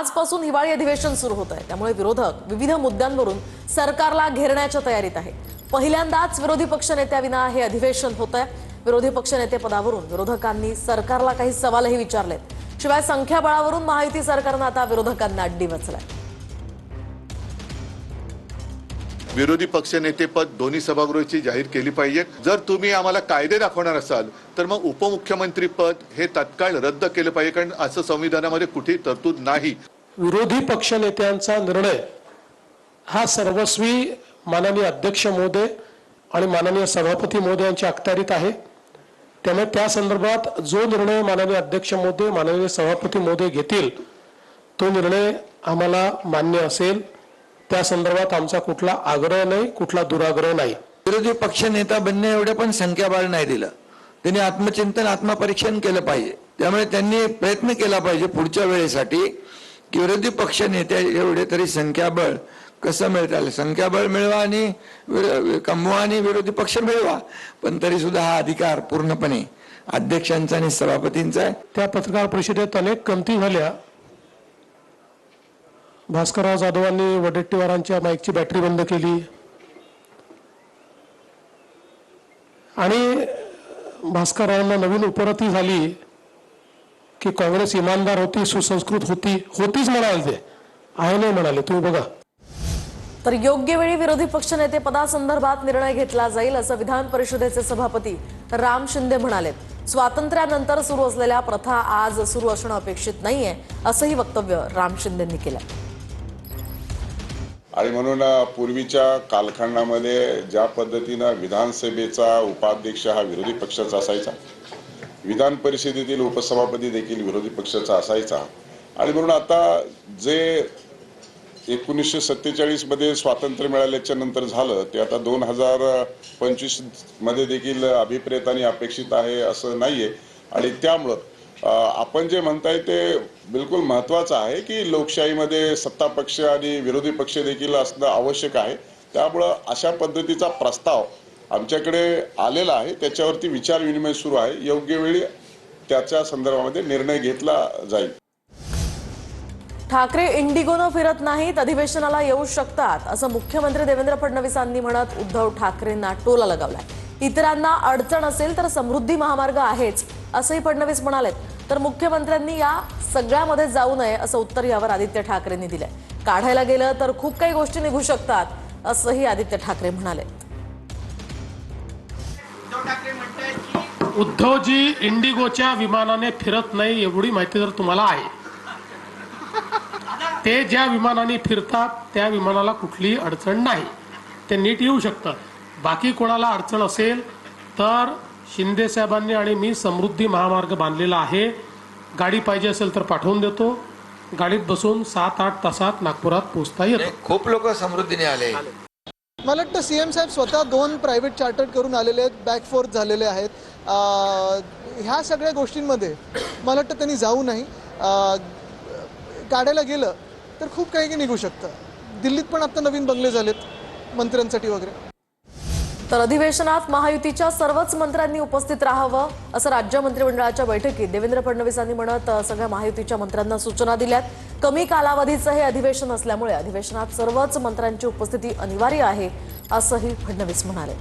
आजपासून हिवाळी अधिवेशन सुरू होत आहे, त्यामुळे विरोधक विविध मुद्द्यांवरून सरकारला घेरण्याच्या तयारीत आहे। पहिल्यांदाच विरोधी पक्षनेत्याविना हे अधिवेशन होत आहे। विरोधी पक्षनेते पदावरून विरोधकांनी सरकारला काही सवालही विचारलेत। शिवाय संख्याबळावरून महायुती सरकारनं आता विरोधकांना अड्डी वचलाय। विरोधी पक्षनेतेपद दोन्ही सभागृहाची जाहीर केली पाहिजे। जर तुम्ही आम्हाला कायदे दाखवणार असाल तर मग उपमुख्यमंत्री पद हे तत्काळ रद्द केलं पाहिजे, कारण असं संविधानामध्ये कुठेही तरतूद नाही। विरोधी पक्षनेत्यांचा निर्णय हा सर्वस्वी माननीय अध्यक्ष महोदय आणि माननीय सभापती महोदय यांच्या अखत्यारीत आहे। त्यामुळे त्या संदर्भात जो निर्णय माननीय अध्यक्ष महोदय माननीय सभापती महोदय घेतील तो निर्णय आम्हाला मान्य असेल। त्या संदर्भात आमचा कुठला आग्रह नाही, कुठला दुराग्रह नाही। विरोधी पक्षनेता बनणे एवढे पण संख्याबळ नाही दिलं। त्यांनी आत्मचिंतन आत्मपरीक्षण केलं पाहिजे। त्यामुळे त्यांनी प्रयत्न केला पाहिजे पुढच्या वेळेसाठी की विरोधी पक्षनेते एवढे तरी संख्याबळ कसं मिळतं, संख्याबळ मिळवा आणि कमवा आणि विरोधी पक्ष मिळवा, पण तरी सुद्धा हा अधिकार पूर्णपणे अध्यक्षांचा आणि सभापतींचा आहे। त्या पत्रकार परिषदेत अनेक कमती झाल्या। भास्करराव जाधवांनी वडेट्टीवारांच्या माईकची बॅटरी बंद केली आणि भास्कररावांना नवीन उपरती झाली की काँग्रेस इमानदार होती, सुसंस्कृत होतीच म्हणाले, ते आहे नाही म्हणाले। तुम्ही बघा। तर योग्य वेळी विरोधी पक्षनेते पदासंदर्भात निर्णय घेतला जाईल असं विधान परिषदेचे सभापती राम शिंदे म्हणाले। स्वातंत्र्यानंतर सुरू असलेल्या प्रथा आज सुरू असणं अपेक्षित नाहीये असंही वक्तव्य राम शिंदेंनी केलं। आणि म्हणून पूर्वीच्या कालखंडामध्ये ज्या पद्धतीनं विधानसभेचा उपाध्यक्ष हा विरोधी पक्षाचा असायचा, विधान परिषदेतील उपसभापती देखील विरोधी पक्षाचा असायचा, आणि म्हणून आता जे 1947 मध्ये स्वातंत्र्य मिळाल्याच्या नंतर झालं ते आता 2025 मध्ये देखील अभिप्रेत आणि अपेक्षित आहे असं नाहीये। आणि त्यामुळं आपण जे म्हणताय ते बिलकुल महत्त्वाचं आहे की लोकशाहीमध्ये सत्ता पक्ष आणि विरोधी पक्ष देखील असणं आवश्यक आहे। त्यामुळं अशा पद्धतीचा प्रस्ताव आमच्याकडे आलेला आहे, त्याच्यावरती विचार विनिमय सुरू आहे। योग्य वेळी त्याच्या संदर्भामध्ये निर्णय घेतला जाईल। ठाकरे इंडिगोनं फिरत नाहीत, अधिवेशनाला येऊ शकतात असं मुख्यमंत्री देवेंद्र फडणवीसांनी म्हणत उद्धव ठाकरेंना टोला लगावलाय। इतरांना अडचण असेल तर समृद्धी महामार्ग आहेच असंही फडणवीस म्हणालेत। तर मुख्यमंत्र्यांनी या सगळ्यामध्ये जाऊ नये असं उत्तर यावर आदित्य ठाकरेंनी दिलंय। काढायला गेलं तर खूप काही गोष्टी निघू शकतात असंही आदित्य ठाकरे म्हणाले। उद्धवजी इंडिगोच्या विमानाने फिरत नाही एवढी माहिती जर तुम्हाला आहे, ते ज्या विमानाने फिरतात त्या विमानाला कुठलीही अडचण नाही, ते नीट येऊ शकतात। बाकी कोणाला अडचण असेल तर शिंदे साहेबांनी आणि मी समृद्धी महामार्ग बांधलेला आहे। गाडी पाहिजे असेल तर पाठवून देतो। गाडीत बसून 7-8 तासात नागपुरात पोहोचता येतं। खूप लोक समृद्धीने आले। मला वाटतं सीएम साहेब स्वतः 2 प्रायव्हेट चार्टर्ड करून आलेले आहेत, बॅक फोर्थ झालेले आहेत। ह्या सगळ्या गोष्टींमध्ये मला वाटतं त्यांनी जाऊ नाही। काढायला गेलं तर खूप काही निघू शकतं। दिल्लीत पण आता नवीन बंगले झालेत मंत्र्यांसाठी वगैरे। तर अधिवेशनात महायुतीच्या सर्वच मंत्र्यांनी उपस्थित राहावं असं राज्य मंत्रिमंडळाच्या बैठकीत देवेंद्र फडणवीसांनी म्हणत सगळ्या महायुतीच्या मंत्र्यांना सूचना दिल्यात। कमी कालावधीचं हे अधिवेशन असल्यामुळे अधिवेशनात सर्वच मंत्र्यांची उपस्थिती अनिवार्य आहे असंही फडणवीस म्हणाले।